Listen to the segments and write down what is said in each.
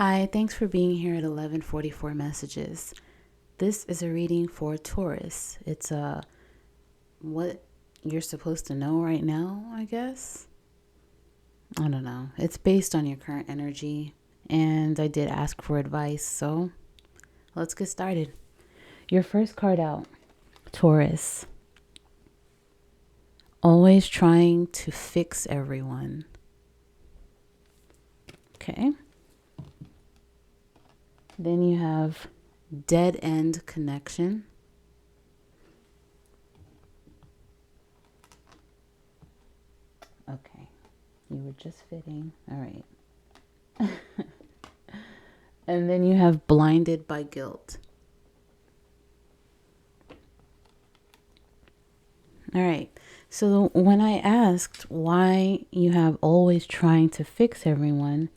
Hi, thanks for being here at 11:44 messages. This is a reading for Taurus. It's what you're supposed to know right now, I guess. I don't know. It's based on your current energy, and I did ask for advice, so let's get started. Your first card out, Taurus. Always trying to fix everyone. Okay. Then you have dead end connection. Okay. You were just fitting. All right. And then you have blinded by guilt. All right. So when I asked why you have always trying to fix everyone,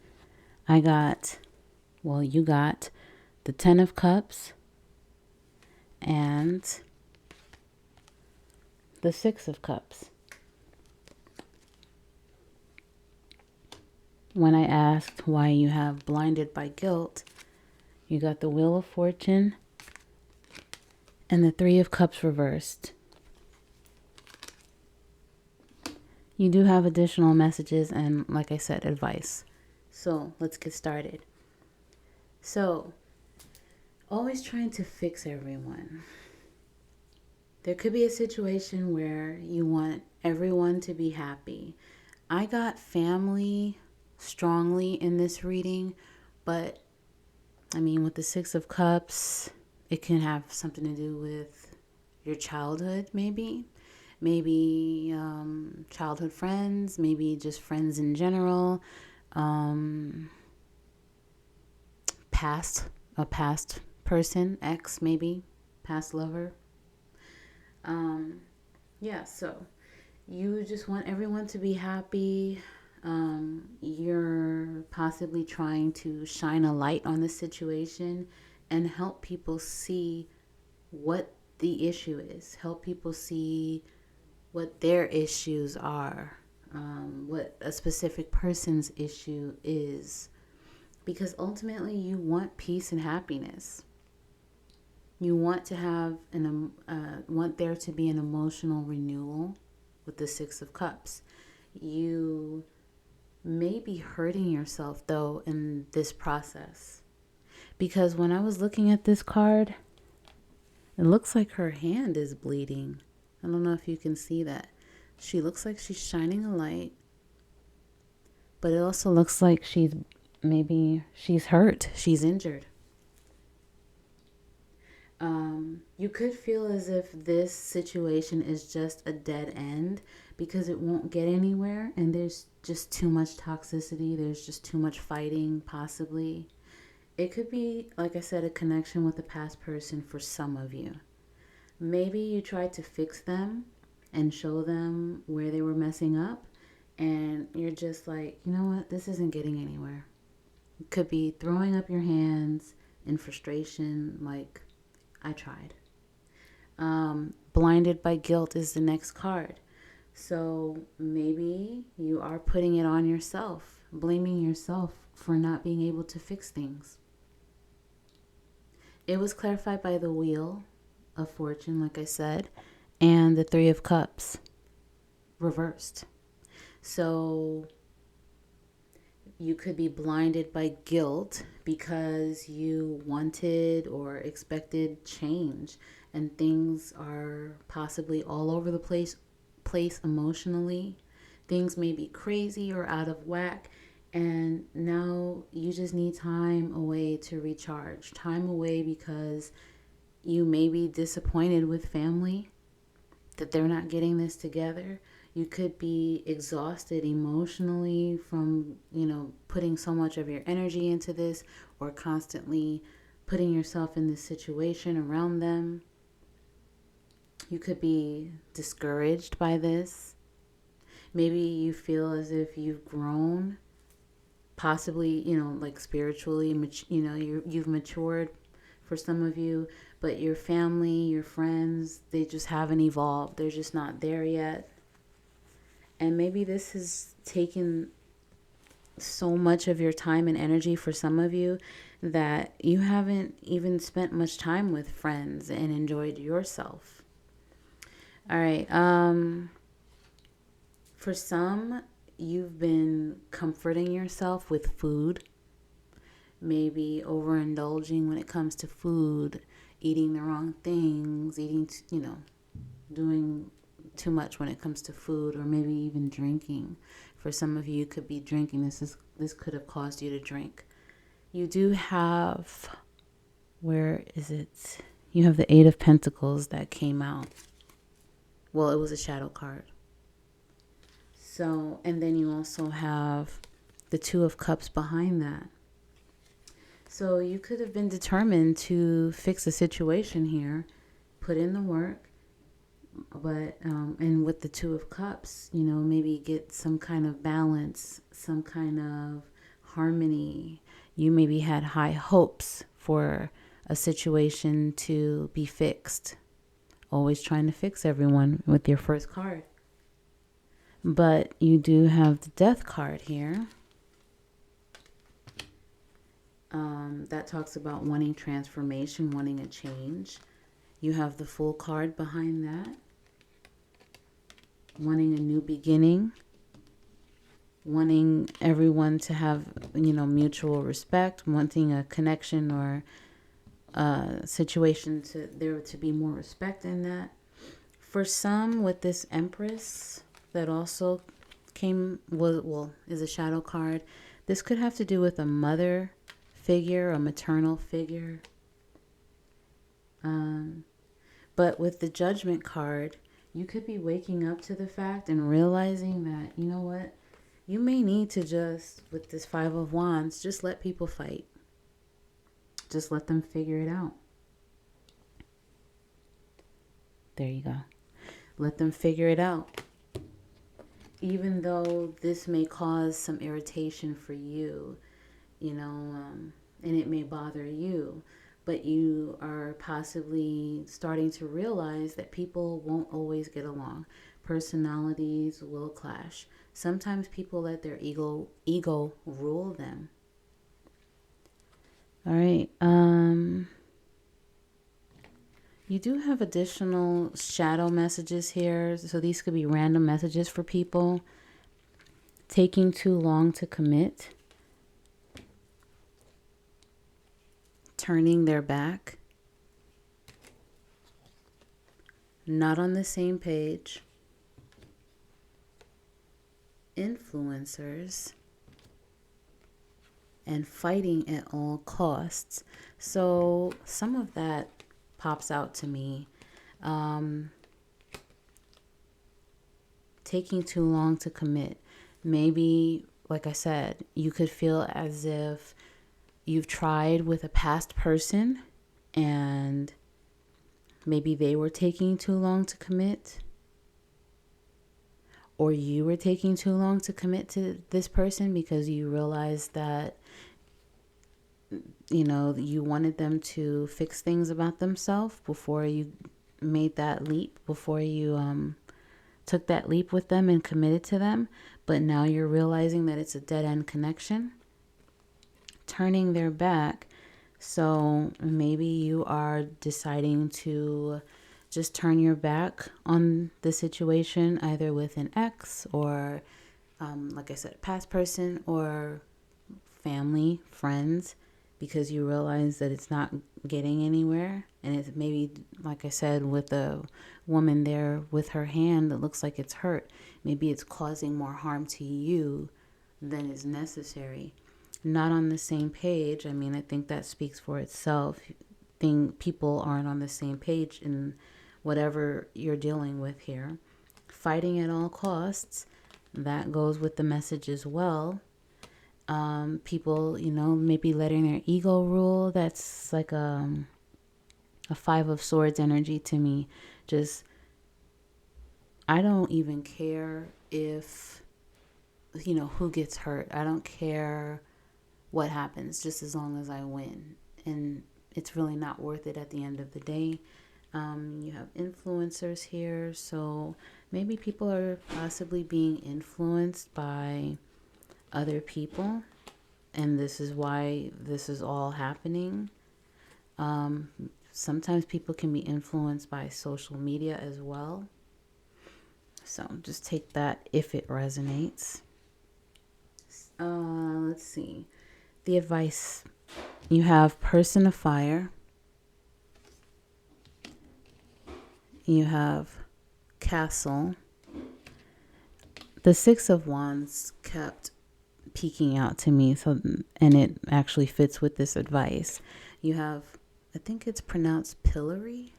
you got the 10 of Cups and the 6 of Cups. When I asked why you have blinded by guilt, you got the Wheel of Fortune and the 3 of Cups reversed. You do have additional messages and, like I said, advice. So let's get started. So, always trying to fix everyone. There could be a situation where you want everyone to be happy. I got family strongly in this reading, but I mean, with the 6 of Cups, it can have something to do with your childhood, maybe childhood friends, maybe just friends in general, a past person, ex maybe, past lover. Yeah, so you just want everyone to be happy. You're possibly trying to shine a light on the situation and help people see what the issue is, help people see what their issues are, what a specific person's issue is, because ultimately you want peace and happiness. You want to have want there to be an emotional renewal with the 6 of Cups. You may be hurting yourself though in this process, because when I was looking at this card, it looks like her hand is bleeding. I don't know if you can see that. She looks like she's shining a light, but it also looks like she's hurt, she's injured. You could feel as if this situation is just a dead end because it won't get anywhere and there's just too much toxicity, there's just too much fighting, possibly. It could be, like I said, a connection with a past person for some of you. Maybe you tried to fix them and show them where they were messing up, and you're just like, you know what, this isn't getting anywhere. You could be throwing up your hands in frustration, like, I tried. Blinded by guilt is the next card. So maybe you are putting it on yourself, blaming yourself for not being able to fix things. It was clarified by the Wheel of Fortune, like I said, and the 3 of Cups reversed. So you could be blinded by guilt because you wanted or expected change, and things are possibly all over the place emotionally. Things may be crazy or out of whack, and now you just need time away to recharge. Time away because you may be disappointed with family that they're not getting this together. You could be exhausted emotionally from, putting so much of your energy into this, or constantly putting yourself in this situation around them. You could be discouraged by this. Maybe you feel as if you've grown, possibly, like spiritually, you've matured for some of you, but your family, your friends, they just haven't evolved. They're just not there yet. And maybe this has taken so much of your time and energy for some of you that you haven't even spent much time with friends and enjoyed yourself. All right. For some, you've been comforting yourself with food, maybe overindulging when it comes to food, eating the wrong things, doing too much when it comes to food, or maybe even drinking. For some of you, it could be drinking. This could have caused you to drink. You do have, where is it? You have the Eight of Pentacles that came out. Well, it was a shadow card. So, and then you also have the Two of Cups behind that. So you could have been determined to fix a situation here, put in the work, but and with the Two of Cups, maybe get some kind of balance, some kind of harmony. You maybe had high hopes for a situation to be fixed. Always trying to fix everyone with your first card. But you do have the Death card here. That talks about wanting transformation, wanting a change. You have the Fool card behind that. Wanting a new beginning. Wanting everyone to have, mutual respect. Wanting a connection or a situation to there to be more respect in that. For some, with this Empress that also is a shadow card. This could have to do with a mother figure, a maternal figure. But with the Judgment card, you could be waking up to the fact and realizing that, you know what, you may need to just, with this Five of Wands, just let people fight. Just let them figure it out. There you go. Let them figure it out. Even though this may cause some irritation for you, and it may bother you, but you are possibly starting to realize that people won't always get along. Personalities will clash. Sometimes people let their ego rule them. All right. You do have additional shadow messages here. So these could be random messages for people. Taking too long to commit. Turning their back. Not on the same page. Influencers. And fighting at all costs. So some of that pops out to me. Taking too long to commit. Maybe, like I said, you could feel as if you've tried with a past person and maybe they were taking too long to commit, or you were taking too long to commit to this person because you realized that you wanted them to fix things about themselves before you made that leap, before you took that leap with them and committed to them. But now you're realizing that it's a dead-end connection. Turning their back. So maybe you are deciding to just turn your back on the situation, either with an ex or, like I said, past person or family, friends, because you realize that it's not getting anywhere. And it's maybe, like I said, with a woman there with her hand that looks like it's hurt. Maybe it's causing more harm to you than is necessary. Not on the same page. I mean, I think that speaks for itself. People aren't on the same page in whatever you're dealing with here. Fighting at all costs. That goes with the message as well. People, maybe letting their ego rule. That's like a Five of Swords energy to me. Just, I don't even care if, who gets hurt. I don't care what happens, just as long as I win. And it's really not worth it at the end of the day. You have influencers here. So maybe people are possibly being influenced by other people, and this is why this is all happening. Um, Sometimes people can be influenced by social media as well. So just take that if it resonates. Let's see. The advice, you have person of fire, you have castle. The Six of Wands kept peeking out to me, so, and it actually fits with this advice. You have, I think it's pronounced pillory,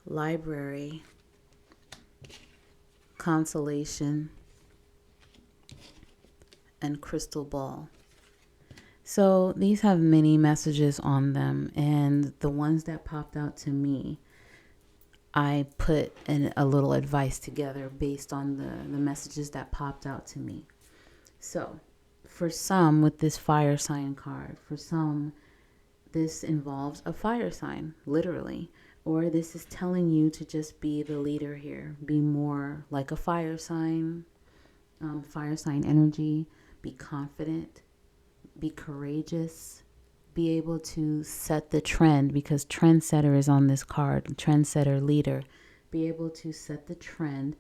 library, consolation, and crystal ball. So these have many messages on them, and the ones that popped out to me, I put a little advice together based on the messages that popped out to me. So for some, with this fire sign card, for some, this involves a fire sign, literally. Or this is telling you to just be the leader here. Be more like a fire sign energy. Be confident. Be courageous. Be able to set the trend, because trendsetter is on this card. Trendsetter, leader. Be able to set the trend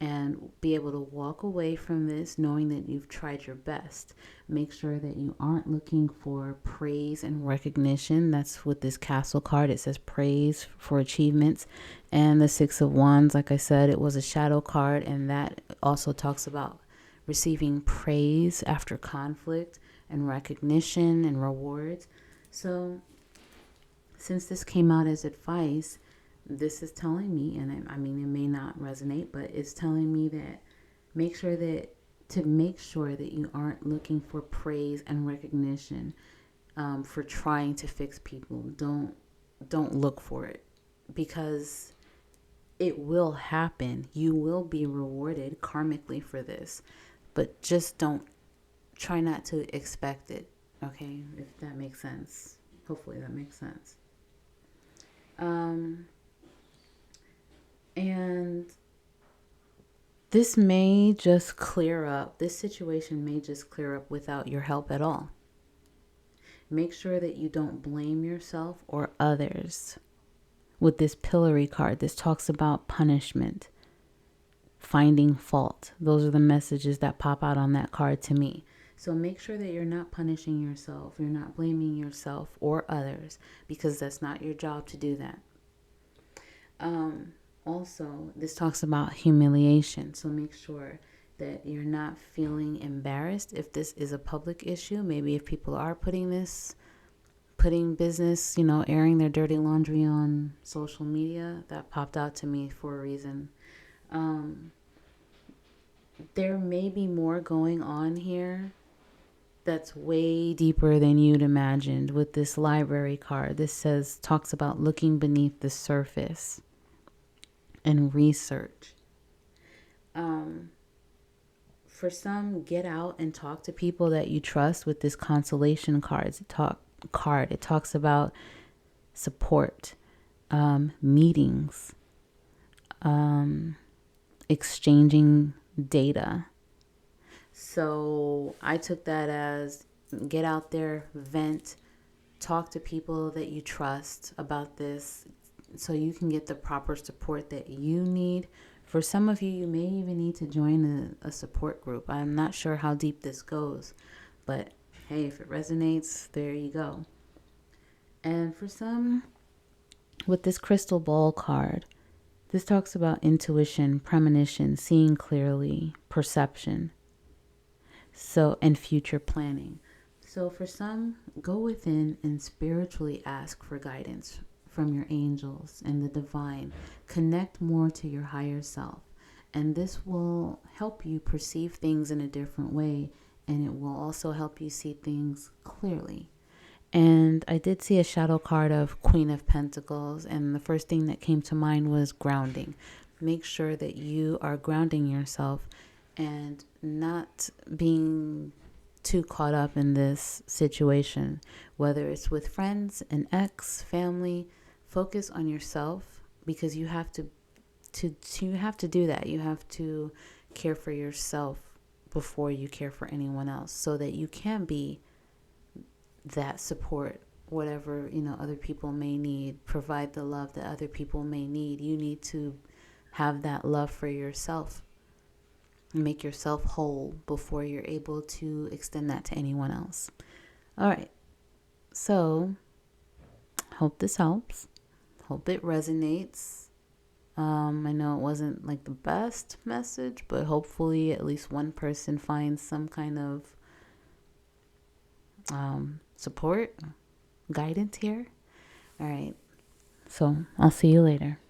and be able to walk away from this knowing that you've tried your best. Make sure that you aren't looking for praise and recognition. That's with this castle card. It says praise for achievements. And the Six of Wands, like I said, it was a shadow card, and that also talks about receiving praise after conflict and recognition and rewards. So since this came out as advice, this is telling me, and I mean, it may not resonate, but it's telling me that make sure that you aren't looking for praise and recognition for trying to fix people. Don't look for it, because it will happen. You will be rewarded karmically for this, but just don't try not to expect it. Okay, if that makes sense. Hopefully that makes sense. And this may just clear up, this situation may just clear up without your help at all. Make sure that you don't blame yourself or others. With this pillory card, this talks about punishment, finding fault. Those are the messages that pop out on that card to me. So make sure that you're not punishing yourself, you're not blaming yourself or others, because that's not your job to do that. Also, this talks about humiliation. So make sure that you're not feeling embarrassed if this is a public issue. Maybe if people are putting business, airing their dirty laundry on social media, that popped out to me for a reason. There may be more going on here that's way deeper than you'd imagined with this library card. This talks about looking beneath the surface and research. For some, get out and talk to people that you trust with this consolation card. It talks about support, meetings, exchanging data. So I took that as get out there, vent, talk to people that you trust about this so you can get the proper support that you need. For some of you, you may even need to join a support group. I'm not sure how deep this goes, but hey, if it resonates, there you go. And for some, with this crystal ball card, this talks about intuition, premonition, seeing clearly, perception, and future planning. So for some, go within and spiritually ask for guidance from your angels and the divine. Connect more to your higher self, and this will help you perceive things in a different way, and it will also help you see things clearly. And I did see a shadow card of Queen of Pentacles, and the first thing that came to mind was grounding. Make sure that you are grounding yourself and not being too caught up in this situation, whether it's with friends, an ex, family. Focus on yourself, because you have to do that. You have to care for yourself before you care for anyone else, so that you can be that support, whatever, other people may need. Provide the love that other people may need. You need to have that love for yourself. Make yourself whole before you're able to extend that to anyone else. All right. So, hope this helps. Hope it resonates. I know it wasn't like the best message, but hopefully at least one person finds some kind of support, guidance here. All right. So I'll see you later.